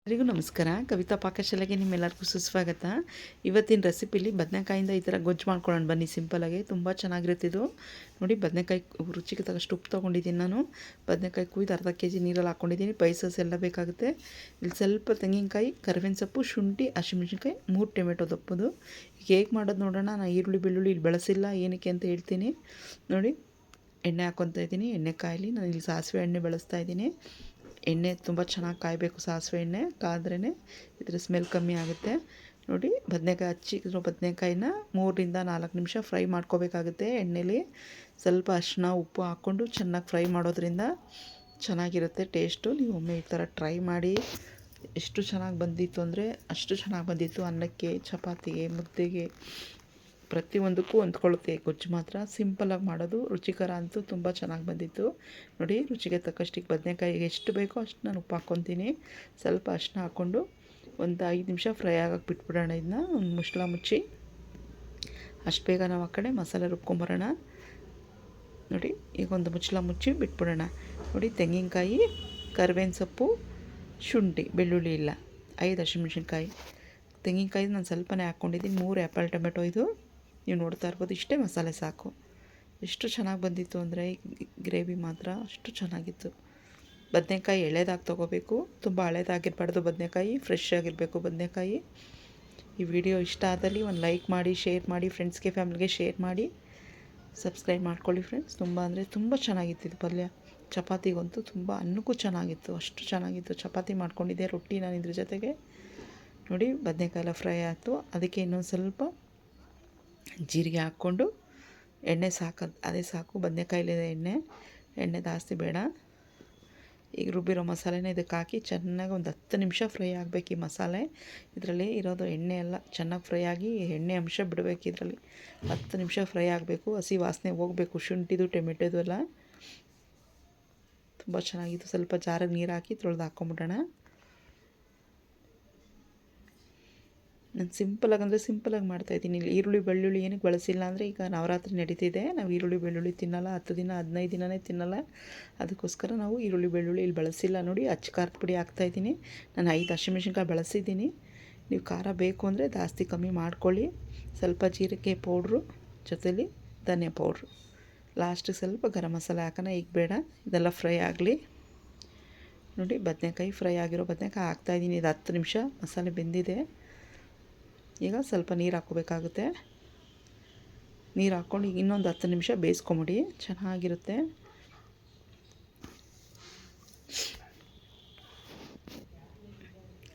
ಎಲ್ಲರಿಗೂ ನಮಸ್ಕಾರ. ಕವಿತಾ ಪಾಕಶಾಲೆಗೆ ನಿಮ್ಮೆಲ್ಲರಿಗೂ ಸುಸ್ವಾಗತ. ಇವತ್ತಿನ ರೆಸಿಪಿಲಿ ಬದನೆಕಾಯಿಂದ ಈ ಥರ ಗೊಜ್ಜು ಮಾಡ್ಕೊಳ್ಳೋಣ ಬನ್ನಿ. ಸಿಂಪಲಾಗಿ ತುಂಬ ಚೆನ್ನಾಗಿರುತ್ತೆ ಇದು. ನೋಡಿ, ಬದನೆಕಾಯಿ ರುಚಿಗೆ ತಕ್ಕಷ್ಟು ಉಪ್ಪು ತೊಗೊಂಡಿದ್ದೀನಿ ನಾನು. ಬದನೆಕಾಯಿ ಕುಯ್ದು ಅರ್ಧ ಕೆಜಿ ನೀರಲ್ಲಿ ಹಾಕ್ಕೊಂಡಿದ್ದೀನಿ. ಸ್ಪೈಸಸ್ ಎಲ್ಲ ಬೇಕಾಗುತ್ತೆ. ಇಲ್ಲಿ ಸ್ವಲ್ಪ ತೆಂಗಿನಕಾಯಿ, ಕರಿಬೇವಿನ ಸೊಪ್ಪು, ಶುಂಠಿ, ಹಸಿಮೆಣಸಿನ್ಕಾಯಿ, 3 ಟೊಮೆಟೊ ದಪ್ಪದು. ಈಗ ಹೇಗೆ ಮಾಡೋದು ನೋಡೋಣ. ನಾನು ಈರುಳ್ಳಿ ಬೆಳ್ಳುಳ್ಳಿ ಇಲ್ಲಿ ಬಳಸಿಲ್ಲ, ಏನಕ್ಕೆ ಅಂತ ಹೇಳ್ತೀನಿ ನೋಡಿ. ಎಣ್ಣೆ ಹಾಕ್ಕೊತಾ ಇದ್ದೀನಿ. ಎಣ್ಣೆ ಕಾಯಲಿ. ನಾನು ಇಲ್ಲಿ ಸಾಸಿವೆ ಎಣ್ಣೆ ಬಳಸ್ತಾ ಇದ್ದೀನಿ. ಎಣ್ಣೆ ತುಂಬ ಚೆನ್ನಾಗಿ ಕಾಯಬೇಕು. ಸಾಸಿವೆ ಎಣ್ಣೆ ಕಾದ್ರೇ ಇದ್ರ ಸ್ಮೆಲ್ ಕಮ್ಮಿ ಆಗುತ್ತೆ. ನೋಡಿ, ಬದನೆಕಾಯಿ ಹಚ್ಚಿರೋ ಬದನೆಕಾಯಿನ 3ರಿಂದ 4 ನಿಮಿಷ ಫ್ರೈ ಮಾಡ್ಕೋಬೇಕಾಗುತ್ತೆ ಎಣ್ಣೆಲಿ. ಸ್ವಲ್ಪ ಅರಿಶಿನ ಉಪ್ಪು ಹಾಕ್ಕೊಂಡು ಚೆನ್ನಾಗಿ ಫ್ರೈ ಮಾಡೋದ್ರಿಂದ ಚೆನ್ನಾಗಿರುತ್ತೆ ಟೇಸ್ಟು. ನೀವು ಒಮ್ಮೆ ಈ ಥರ ಟ್ರೈ ಮಾಡಿ. ಎಷ್ಟು ಚೆನ್ನಾಗಿ ಬಂದಿತ್ತು ಅಂದರೆ ಅಷ್ಟು ಚೆನ್ನಾಗಿ ಬಂದಿತ್ತು. ಅನ್ನಕ್ಕೆ, ಚಪಾತಿಗೆ, ಮುದ್ದೆಗೆ, ಪ್ರತಿಯೊಂದಕ್ಕೂ ಹೊಂದ್ಕೊಳ್ಳುತ್ತೆ. ಗೊಜ್ಜು ಮಾತ್ರ ಸಿಂಪಲಾಗಿ ಮಾಡೋದು. ರುಚಿಕರ ಅಂತೂ ತುಂಬ ಚೆನ್ನಾಗಿ ಬಂದಿತ್ತು. ನೋಡಿ, ರುಚಿಗೆ ತಕ್ಕಷ್ಟು ಬದನೆಕಾಯಿಗೆ ಎಷ್ಟು ಬೇಕೋ ಅಷ್ಟು ನಾನು ಉಪ್ಪು ಹಾಕ್ಕೊತೀನಿ. ಸ್ವಲ್ಪ ಅರಿಶಿನ ಹಾಕ್ಕೊಂಡು ಒಂದು 5 ನಿಮಿಷ ಫ್ರೈ ಆಗಕ್ಕೆ ಬಿಟ್ಬಿಡೋಣ. ಇದನ್ನ ಒಂದು ಮುಚ್ಚಳ ಮುಚ್ಚಿ. ಅಷ್ಟು ಬೇಗ ನಾವು ಆ ಕಡೆ ಮಸಾಲೆ ರುಬ್ಕೊಂಬರೋಣ. ನೋಡಿ, ಈಗ ಒಂದು ಮುಚ್ಚಳ ಮುಚ್ಚಿ ಬಿಟ್ಬಿಡೋಣ. ನೋಡಿ, ತೆಂಗಿನಕಾಯಿ, ಕರಿಬೇವಿನ ಸೊಪ್ಪು, ಶುಂಠಿ, ಬೆಳ್ಳುಳ್ಳಿ ಇಲ್ಲ, 5 ಹಸಿಮೆಣಸಿನ್ಕಾಯಿ. ತೆಂಗಿನಕಾಯಿ ನಾನು ಸ್ವಲ್ಪನೇ ಹಾಕ್ಕೊಂಡಿದ್ದೀನಿ. 3 ಆ್ಯಪಲ್ ಟೊಮೆಟೊ ಇದು ನೀವು ನೋಡ್ತಾ ಇರ್ಬೋದು. ಇಷ್ಟೇ ಮಸಾಲೆ ಸಾಕು. ಎಷ್ಟು ಚೆನ್ನಾಗಿ ಬಂದಿತ್ತು ಅಂದರೆ ಗ್ರೇವಿ ಮಾತ್ರ ಅಷ್ಟು ಚೆನ್ನಾಗಿತ್ತು. ಬದನೆಕಾಯಿ ಎಳೆದಾಗಿ ತೊಗೋಬೇಕು. ತುಂಬ ಹಳೇದಾಗಿರಬಾರ್ದು ಬದನೆಕಾಯಿ, ಫ್ರೆಶ್ ಆಗಿರಬೇಕು ಬದನೆಕಾಯಿ. ಈ ವಿಡಿಯೋ ಇಷ್ಟ ಆದಲ್ಲಿ ಒಂದು ಲೈಕ್ ಮಾಡಿ, ಶೇರ್ ಮಾಡಿ, ಫ್ರೆಂಡ್ಸ್ಗೆ, ಫ್ಯಾಮಿಲಿಗೆ ಶೇರ್ ಮಾಡಿ, ಸಬ್ಸ್ಕ್ರೈಬ್ ಮಾಡ್ಕೊಳ್ಳಿ ಫ್ರೆಂಡ್ಸ್. ತುಂಬ ಅಂದರೆ ತುಂಬ ಚೆನ್ನಾಗಿತ್ತು ಇದು ಪಲ್ಯ. ಚಪಾತಿಗಂತೂ ತುಂಬ, ಅನ್ನಕ್ಕೂ ಚೆನ್ನಾಗಿತ್ತು. ಅಷ್ಟು ಚೆನ್ನಾಗಿತ್ತು. ಚಪಾತಿ ಮಾಡ್ಕೊಂಡಿದ್ದೆ, ರೊಟ್ಟಿ ನಾನು ಇದ್ರ ಜೊತೆಗೆ. ನೋಡಿ, ಬದನೆಕಾಯಿ ಎಲ್ಲ ಫ್ರೈ ಆಯಿತು. ಅದಕ್ಕೆ ಇನ್ನೊಂದು ಸ್ವಲ್ಪ ಜೀರಿಗೆ ಹಾಕ್ಕೊಂಡು ಎಣ್ಣೆ ಅದೇ ಸಾಕು. ಬದನೆಕಾಯಿಲಿದೆ ಎಣ್ಣೆ ಜಾಸ್ತಿ ಬೇಡ. ಈಗ ರುಬ್ಬಿರೋ ಮಸಾಲೆನ ಇದಕ್ಕೆ ಹಾಕಿ ಚೆನ್ನಾಗಿ ಒಂದು 10 ನಿಮಿಷ ಫ್ರೈ ಆಗಬೇಕು. ಈ ಮಸಾಲೆ ಇದರಲ್ಲಿ ಇರೋದು ಎಣ್ಣೆ ಎಲ್ಲ ಚೆನ್ನಾಗಿ ಫ್ರೈ ಆಗಿ ಎಣ್ಣೆ ಅಂಶ ಬಿಡಬೇಕು. ಇದರಲ್ಲಿ 10 ನಿಮಿಷ ಫ್ರೈ ಆಗಬೇಕು. ಹಸಿ ವಾಸನೆ ಹೋಗಬೇಕು. ಶುಂಠಿದು, ಟೊಮೆಟೊದು ಎಲ್ಲ ತುಂಬ ಚೆನ್ನಾಗಿತ್ತು. ಸ್ವಲ್ಪ ಜಾರಿಗೆ ನೀರು ಹಾಕಿ ತೊಳೆದು ಹಾಕ್ಕೊಂಬಿಡೋಣ. ನಾನು ಸಿಂಪಲಾಗಿ ಮಾಡ್ತಾಯಿದ್ದೀನಿ. ಇಲ್ಲಿ ಈರುಳ್ಳಿ ಬೆಳ್ಳುಳ್ಳಿ ಏನಕ್ಕೆ ಬಳಸಿಲ್ಲ ಅಂದರೆ, ಈಗ ನವರಾತ್ರಿ ನಡೀತಿದೆ. ನಾವು ಈರುಳ್ಳಿ ಬೆಳ್ಳುಳ್ಳಿ ತಿನ್ನಲ್ಲ. 10 ದಿನ 15 ದಿನವೇ ತಿನ್ನಲ್ಲ. ಅದಕ್ಕೋಸ್ಕರ ನಾವು ಈರುಳ್ಳಿ ಬೆಳ್ಳುಳ್ಳಿ ಇಲ್ಲಿ ಬಳಸಿಲ್ಲ. ನೋಡಿ, ಅಚ್ಚ ಖಾರದ ಪುಡಿ ಹಾಕ್ತಾಯಿದ್ದೀನಿ. ನಾನು 5 ಹಸಿಮೆಣಸಿನ್ಕಾಯಿ ಬಳಸಿದ್ದೀನಿ. ನೀವು ಖಾರ ಬೇಕು ಅಂದರೆ ಜಾಸ್ತಿ ಕಮ್ಮಿ ಮಾಡ್ಕೊಳ್ಳಿ. ಸ್ವಲ್ಪ ಜೀರಿಗೆ ಪೌಡ್ರು, ಜೊತೆಲಿ ಧನಿಯಾ ಪೌಡ್ರು, ಲಾಸ್ಟಿಗೆ ಸ್ವಲ್ಪ ಗರಂ ಮಸಾಲೆ ಹಾಕೋಣ. ಈಗ ಬೇಡ, ಇದೆಲ್ಲ ಫ್ರೈ ಆಗಲಿ. ನೋಡಿ, ಬದನೆಕಾಯಿ ಫ್ರೈ ಆಗಿರೋ ಬದನೆಕಾಯಿ ಹಾಕ್ತಾಯಿದ್ದೀನಿ. ಇದು 10 ನಿಮಿಷ ಮಸಾಲೆ ಬೆಂದಿದೆ. ಈಗ ಸ್ವಲ್ಪ ನೀರು ಹಾಕ್ಕೋಬೇಕಾಗುತ್ತೆ. ನೀರು ಹಾಕ್ಕೊಂಡು ಈಗ ಇನ್ನೊಂದು 10 ನಿಮಿಷ ಬೇಯಿಸ್ಕೊಂಬಿಡಿ. ಚೆನ್ನಾಗಿರುತ್ತೆ.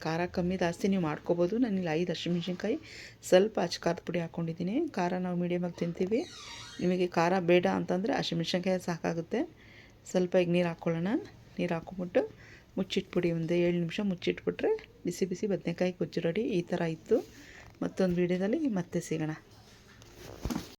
ಖಾರ ಕಮ್ಮಿ ಜಾಸ್ತಿ ನೀವು ಮಾಡ್ಕೋಬೋದು. ನಾನಿಲ್ಲಿ 5 ಹಸಿಮೆಣಸಿನ್ಕಾಯಿ, ಸ್ವಲ್ಪ ಅಚ್ಚ ಖಾರದ ಪುಡಿ ಹಾಕ್ಕೊಂಡಿದ್ದೀನಿ. ಖಾರ ನಾವು ಮೀಡಿಯಮಾಗಿ ತಿಂತೀವಿ. ನಿಮಗೆ ಖಾರ ಬೇಡ ಅಂತಂದರೆ ಹಸಿಮೆಣಸಿನ್ಕಾಯಿ ಸಾಕಾಗುತ್ತೆ. ಸ್ವಲ್ಪ ಈಗ ನೀರು ಹಾಕ್ಕೊಳ್ಳೋಣ. ನೀರು ಹಾಕ್ಕೊಂಬಿಟ್ಟು ಮುಚ್ಚಿಟ್ಬಿಡಿ. ಒಂದು 7 ನಿಮಿಷ ಮುಚ್ಚಿಟ್ಬಿಟ್ರೆ ಬಿಸಿ ಬಿಸಿ ಬದನೆಕಾಯಿ ಗೊಜ್ಜು ರೆಡಿ. ಈ ಥರ ಇತ್ತು. ಮತ್ತೊಂದು ವೀಡಿಯೋದಲ್ಲಿ ಮತ್ತೆ ಸಿಗೋಣ.